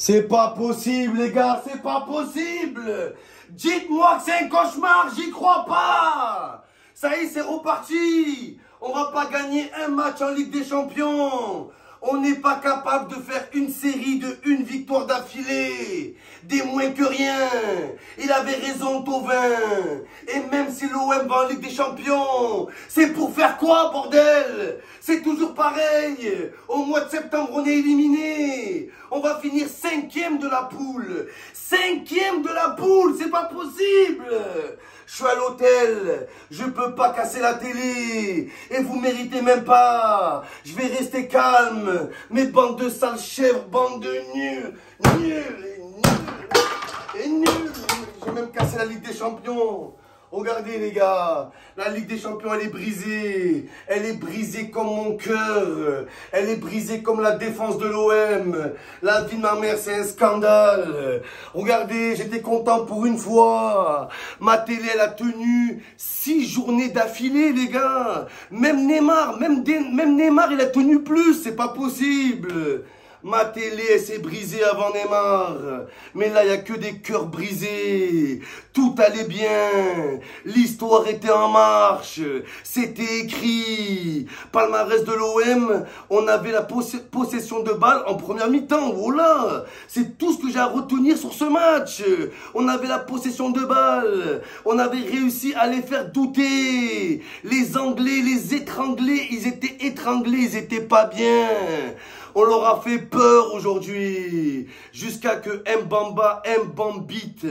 C'est pas possible, les gars, c'est pas possible. Dites-moi que c'est un cauchemar, j'y crois pas. Ça y est, c'est reparti. On va pas gagner un match en Ligue des Champions. On n'est pas capable de faire une série de une victoire d'affilée. Des moins que rien. Il avait raison, Thauvin. Et même si l'OM va en Ligue des Champions, c'est pour faire quoi, bordel? C'est toujours pareil. Au mois de septembre, on est éliminé. On va finir 5e de la poule. 5e de la poule, c'est pas possible. Je suis à l'hôtel, je peux pas casser la télé, et vous méritez même pas. Je vais rester calme, mes bandes de sales chèvres, bande de nuls, nuls. J'ai même cassé la Ligue des Champions. Regardez les gars, la Ligue des Champions elle est brisée. Elle est brisée comme mon cœur. Elle est brisée comme la défense de l'OM. La vie de ma mère c'est un scandale. Regardez, j'étais content pour une fois. Ma télé elle a tenu 6 journées d'affilée les gars. Même Neymar il a tenu plus, c'est pas possible. Ma télé, elle s'est brisée avant Neymar. Mais là, il n'y a que des cœurs brisés. Tout allait bien. L'histoire était en marche. C'était écrit. Palmarès de l'OM, on avait la possession de balle en première mi-temps. Voilà. C'est tout ce que j'ai à retenir sur ce match. On avait la possession de balle. On avait réussi à les faire douter. Les Anglais, les étranglés, ils étaient étranglés, ils étaient pas bien. On leur a fait peur aujourd'hui, jusqu'à que Mbambite,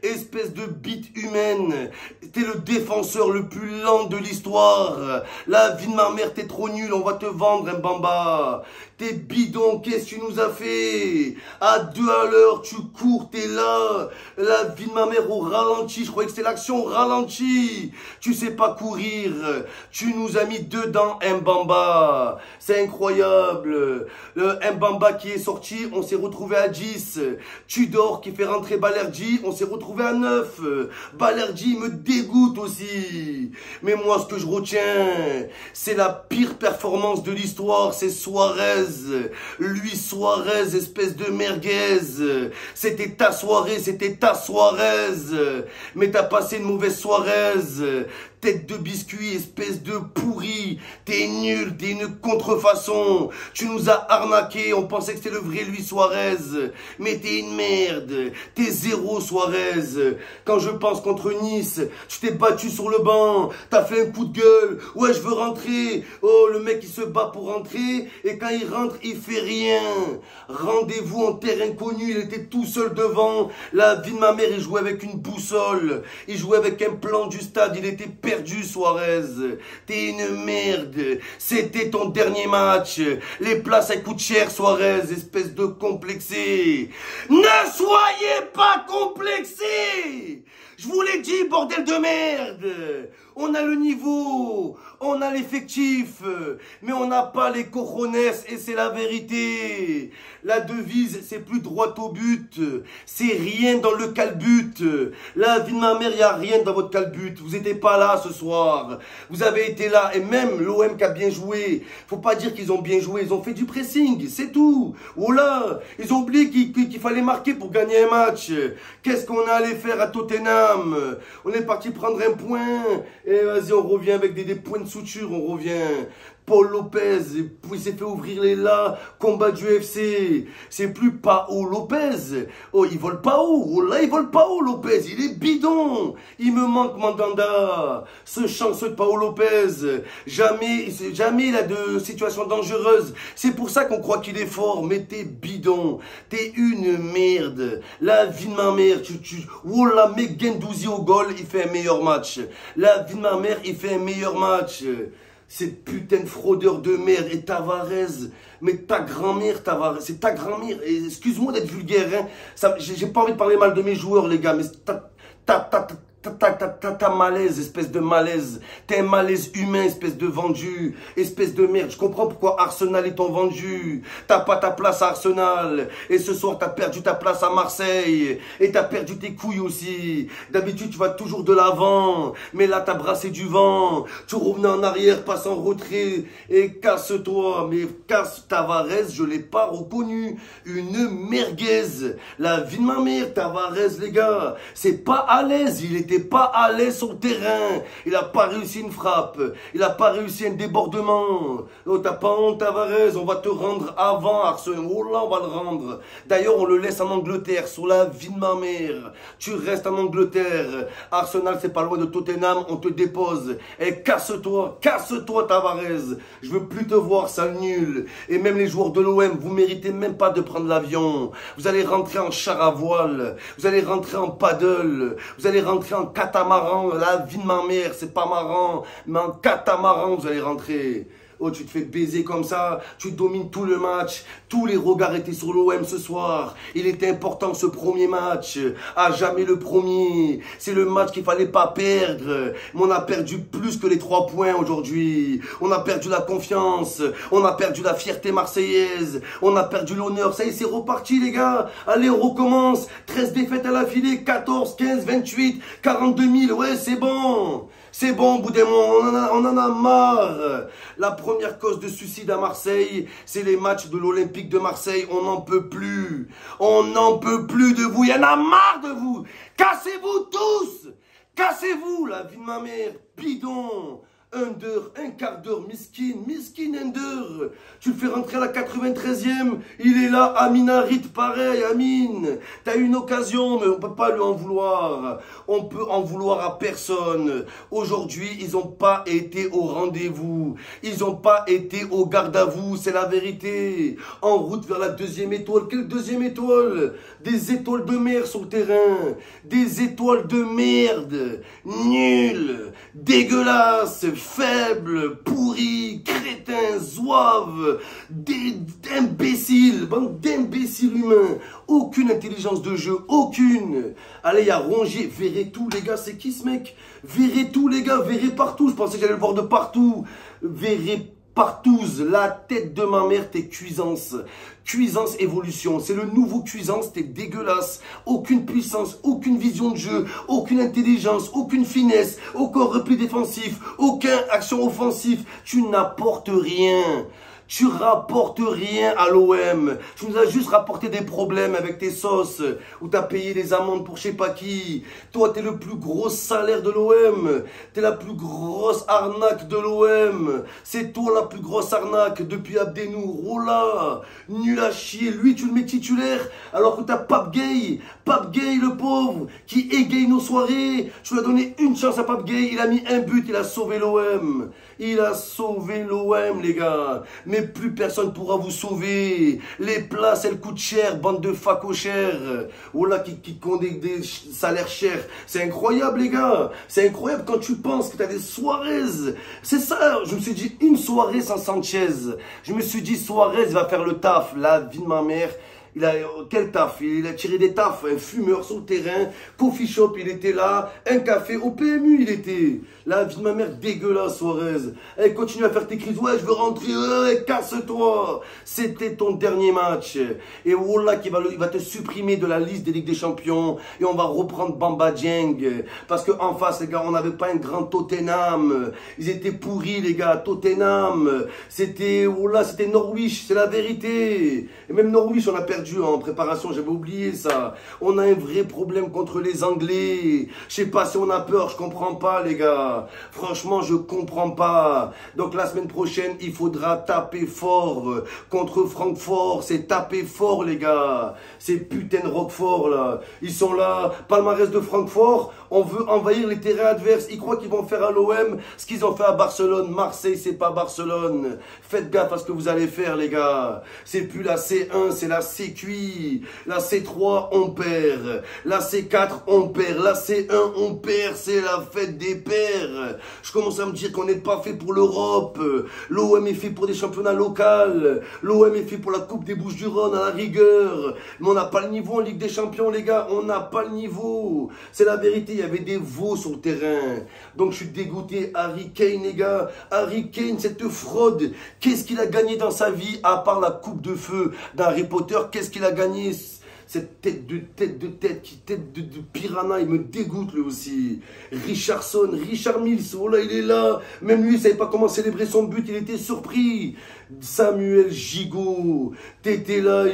espèce de bite humaine, t'es le défenseur le plus lent de l'histoire. La vie de ma mère, t'es trop nul, on va te vendre Mbamba. T'es bidon, qu'est-ce que tu nous as fait? À 2 à l'heure, tu cours, t'es là. La vie de ma mère au ralenti, je croyais que c'était l'action au ralenti. Tu sais pas courir, tu nous as mis dedans Mbamba. C'est incroyable. Le Mbamba qui est sorti, on s'est retrouvé à 10. Tudor qui fait rentrer Balerdi, on s'est retrouvé à 9. Balerdi me dégoûte aussi. Mais moi, ce que je retiens, c'est la pire performance de l'histoire, c'est Suarez. Lui, Suarez, espèce de merguez. C'était ta soirée, c'était ta Suarez. Mais t'as passé une mauvaise Suarez. Tête de biscuit, espèce de pourri. T'es nul, t'es une contrefaçon. Tu nous as arnaqué, on pensait que c'était le vrai Luis Suarez. Mais t'es une merde. T'es zéro Suarez. Quand je pense contre Nice, tu t'es battu sur le banc. T'as fait un coup de gueule. Ouais, je veux rentrer. Oh, le mec il se bat pour rentrer. Et quand il rentre, il fait rien. Rendez-vous en terre inconnue. Il était tout seul devant. La vie de ma mère, il jouait avec une boussole. Il jouait avec un plan du stade. Il était perdu, Suarez. T'es une merde. C'était ton dernier match. Les places, elles coûtent cher, Suarez, espèce de complexé. Ne soyez pas complexé. Je vous l'ai dit, bordel de merde. On a le niveau, on a l'effectif, mais on n'a pas les cojones et c'est la vérité. La devise, c'est plus droit au but. C'est rien dans le calbut. La vie de ma mère, il n'y a rien dans votre calbut. Vous n'étiez pas là ce soir. Vous avez été là. Et même l'OM qui a bien joué. Faut pas dire qu'ils ont bien joué. Ils ont fait du pressing. C'est tout. Voilà. Ils ont oublié qu'il fallait marquer pour gagner un match. Qu'est-ce qu'on a allé faire à Tottenham? On est parti prendre un point. Et vas-y, on revient avec des points de suture. On revient. Paul Lopez, il s'est fait ouvrir les là, combat du UFC. C'est plus Pao Lopez. Oh, il vole pas haut. Oh là, il vole pas haut, Lopez. Il est bidon. Il me manque Mandanda. Ce chanceux de Pao Lopez. Jamais il a de situation dangereuse. C'est pour ça qu'on croit qu'il est fort. Mais t'es bidon. T'es une merde. La vie de ma mère. Oh là, mec Guendouzi au goal, il fait un meilleur match. La vie de ma mère, il fait un meilleur match. Cette putain de fraudeur de merde. Et Tavares, mais ta grand-mère, Tavares, c'est ta grand-mère. Excuse-moi d'être vulgaire, hein. J'ai pas envie de parler mal de mes joueurs, les gars, mais ta T'as malaise, espèce de malaise. T'es un malaise humain, espèce de vendu. Espèce de merde. Je comprends pourquoi Arsenal ils t'ont vendu. T'as pas ta place à Arsenal. Et ce soir, t'as perdu ta place à Marseille. Et t'as perdu tes couilles aussi. D'habitude, tu vas toujours de l'avant. Mais là, t'as brassé du vent. Tu revenais en arrière, passe en retrait. Et casse-toi. Mais casse Tavares, je l'ai pas reconnu. Une merguez. La vie de ma mère, Tavares, les gars. C'est pas à l'aise. Il était pas à l'aise sur le terrain. Il a pas réussi une frappe. Il a pas réussi un débordement. Oh, t'as pas honte, Tavares. On va te rendre avant, Arsenal. Oh là, on va le rendre. D'ailleurs, on le laisse en Angleterre, sur la vie de ma mère. Tu restes en Angleterre. Arsenal, c'est pas loin de Tottenham. On te dépose. Et casse-toi. Casse-toi, Tavares. Je veux plus te voir, sale nul. Et même les joueurs de l'OM, vous méritez même pas de prendre l'avion. Vous allez rentrer en char à voile. Vous allez rentrer en paddle. Vous allez rentrer en catamaran. La vie de ma mère, c'est pas marrant. Mais en catamaran, vous allez rentrer. Oh, tu te fais baiser comme ça, tu domines tout le match. Tous les regards étaient sur l'OM ce soir. Il était important ce premier match. À jamais le premier. C'est le match qu'il fallait pas perdre. Mais on a perdu plus que les 3 points aujourd'hui. On a perdu la confiance. On a perdu la fierté marseillaise. On a perdu l'honneur. Ça y est, c'est reparti les gars. Allez, on recommence. 13 défaites à l'affilée. 14, 15, 28, 42 000. Ouais, c'est bon. C'est bon, au bout d'un moment, on en a marre. La première cause de suicide à Marseille, c'est les matchs de l'Olympique de Marseille. On n'en peut plus. On n'en peut plus de vous. Il y en a marre de vous. Cassez-vous tous. Cassez-vous, la vie de ma mère. Bidon. Under, un quart d'heure, miskin Under. Tu le fais rentrer à la 93e, il est là, Amin Harit, pareil, Amin. T'as une occasion, mais on peut pas lui en vouloir. On peut en vouloir à personne. Aujourd'hui, ils n'ont pas été au rendez-vous. Ils n'ont pas été au garde à vous, c'est la vérité. En route vers la 2e étoile. Quelle 2e étoile? Des étoiles de mer sur le terrain. Des étoiles de merde. Nul. Dégueulasse. Faible, pourri, crétin, zouave, d'imbéciles, bande d'imbéciles humains, aucune intelligence de jeu, aucune. Allez, il y a Rongier, verrez tout les gars, c'est qui ce mec? Verrez tout les gars, verrez partout, je pensais que j'allais le voir de partout, verrez partouze, la tête de ma mère, t'es cuisance. Cuisance évolution, c'est le nouveau cuisance, t'es dégueulasse. Aucune puissance, aucune vision de jeu, aucune intelligence, aucune finesse, aucun repli défensif, aucune action offensive. Tu n'apportes rien. Tu rapportes rien à l'OM. Tu nous as juste rapporté des problèmes avec tes sauces, où tu as payé les amendes pour je sais pas qui. Toi, tu es le plus gros salaire de l'OM. Tu es la plus grosse arnaque de l'OM. C'est toi la plus grosse arnaque depuis Abdenour. Oh là, nul à chier. Lui, tu le mets titulaire, alors que tu as Pape Gay. Pape Gay, le pauvre, qui égaye nos soirées. Tu lui as donné une chance à Pape Gay. Il a mis un but, il a sauvé l'OM. Il a sauvé l'OM, les gars. Mais plus personne pourra vous sauver. Les places, elles coûtent cher, bande de facochères. Oh là, qui ont des salaires chers. C'est incroyable, les gars. C'est incroyable quand tu penses que tu as des Suarez. C'est ça, je me suis dit, une soirée sans Sanchez. Je me suis dit, Suarez va faire le taf. La vie de ma mère. Il a, quel taf? Il a tiré des tafs, un fumeur sur le terrain, coffee shop, il était là, un café, au PMU, il était. La vie de ma mère, dégueulasse, Suarez. Elle continue à faire tes crises, ouais, je veux rentrer, ouais, casse-toi. C'était ton dernier match. Et voilà, il va te supprimer de la liste des Ligues des Champions, et on va reprendre Bamba Dieng. Parce qu'en face, les gars, on n'avait pas un grand Tottenham. Ils étaient pourris, les gars, Tottenham. C'était, voilà, c'était Norwich, c'est la vérité. Et même Norwich, on a perdu en préparation, j'avais oublié ça. On a un vrai problème contre les Anglais. Je sais pas si on a peur, je comprends pas les gars. Franchement, je comprends pas. Donc la semaine prochaine, il faudra taper fort contre Francfort. C'est taper fort les gars. Ces putains de Roquefort là. Ils sont là, palmarès de Francfort. On veut envahir les terrains adverses. Ils croient qu'ils vont faire à l'OM ce qu'ils ont fait à Barcelone. Marseille, c'est pas Barcelone. Faites gaffe à ce que vous allez faire les gars. C'est plus la C1, c'est la C4. cuit. La C3, on perd. La C4, on perd. La C1, on perd. C'est la fête des pères. Je commence à me dire qu'on n'est pas fait pour l'Europe. L'OM est fait pour des championnats locaux. L'OM est fait pour la Coupe des Bouches-du-Rhône à la rigueur. Mais on n'a pas le niveau en Ligue des Champions, les gars. On n'a pas le niveau. C'est la vérité. Il y avait des veaux sur le terrain. Donc je suis dégoûté. Harry Kane, les gars. Harry Kane, cette fraude. Qu'est-ce qu'il a gagné dans sa vie à part la coupe de feu d'Harry Potter? Qu'est-ce qu'il a gagné? Cette tête de piranha, il me dégoûte lui aussi. Richarlison, Richard Mills, oh là, il est là. Même lui, il ne savait pas comment célébrer son but, il était surpris. Samuel Gigot, t'étais là,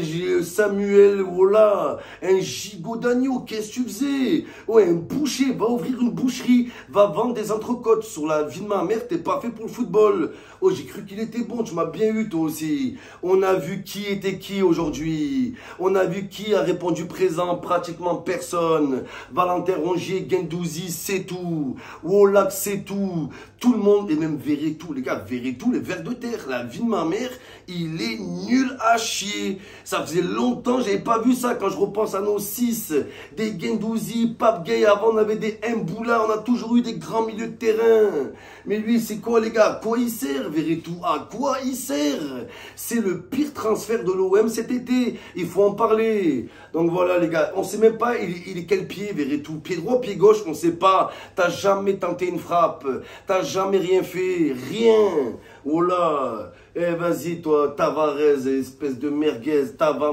Samuel, voilà, un gigot d'agneau, qu'est-ce que tu faisais? Ouais, un boucher, va ouvrir une boucherie, va vendre des entrecôtes sur la vie de ma mère, t'es pas fait pour le football. Oh, j'ai cru qu'il était bon, tu m'as bien eu toi aussi. On a vu qui était qui aujourd'hui. On a vu qui a répondu présent, pratiquement personne. Valentin Rongier, Guendouzi, c'est tout. Wolac, c'est tout. Tout le monde, et même Verretou, les gars, Verretou, les vers de terre, la vie de ma mère, il est nul à chier. Ça faisait longtemps, j'avais pas vu ça quand je repense à nos 6. Des Guendouzi, Pape Gay, avant on avait des Mboula, on a toujours eu des grands milieux de terrain. Mais lui, c'est quoi les gars? À quoi il sert, Verretou? À quoi il sert? C'est le pire transfert de l'OM cet été. Il faut en parler. Donc voilà les gars, on sait même pas, il est quel pied, Verretou? Pied droit, pied gauche, on sait pas. T'as jamais tenté une frappe. T'as jamais rien fait. Rien. Oh là. Eh vas-y toi, Tavares, espèce de merguez,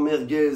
merguez.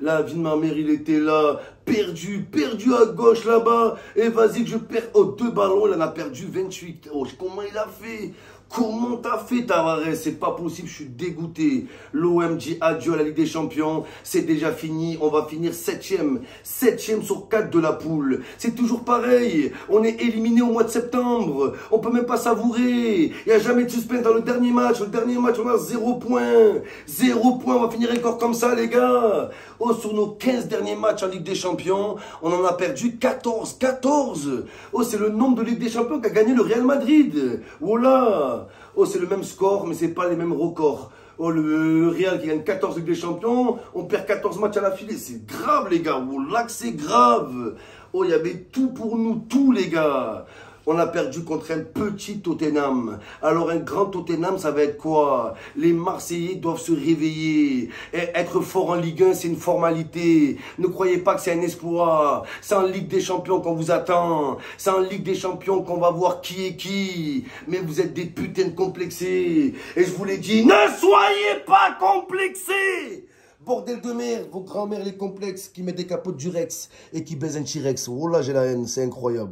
La vie de ma mère, il était là. Perdu à gauche là-bas. Et vas-y que je perds. Oh, 2 ballons, il en a perdu 28. Oh, comment il a fait? Comment t'as fait, Tavares? C'est pas possible, je suis dégoûté. L'OM dit adieu à la Ligue des Champions. C'est déjà fini. On va finir 7e. 7e sur 4 de la poule. C'est toujours pareil. On est éliminé au mois de septembre. On peut même pas savourer. Il n'y a jamais de suspense dans le dernier match. Le dernier match, on a 0 points. 0 points. On va finir encore comme ça, les gars. Oh, sur nos 15 derniers matchs en Ligue des Champions, on en a perdu 14. 14. Oh, c'est le nombre de Ligue des Champions qu'a gagné le Real Madrid. Oh là. Oh, c'est le même score, mais c'est pas les mêmes records. Oh, le Real qui gagne 14 Ligue des Champions, on perd 14 matchs à l'affilée. C'est grave, les gars. Oh, là que c'est grave. Oh, il y avait tout pour nous, tous, les gars. On a perdu contre un petit Tottenham. Alors un grand Tottenham, ça va être quoi? Les Marseillais doivent se réveiller. Et être fort en Ligue 1, c'est une formalité. Ne croyez pas que c'est un exploit. C'est en Ligue des Champions qu'on vous attend. C'est en Ligue des Champions qu'on va voir qui est qui. Mais vous êtes des putains de complexés. Et je vous l'ai dit, ne soyez pas complexés! Bordel de merde, vos grands-mères les complexes qui mettent des capotes du Rex et qui baisent un T-Rex. Oh là, j'ai la haine, c'est incroyable.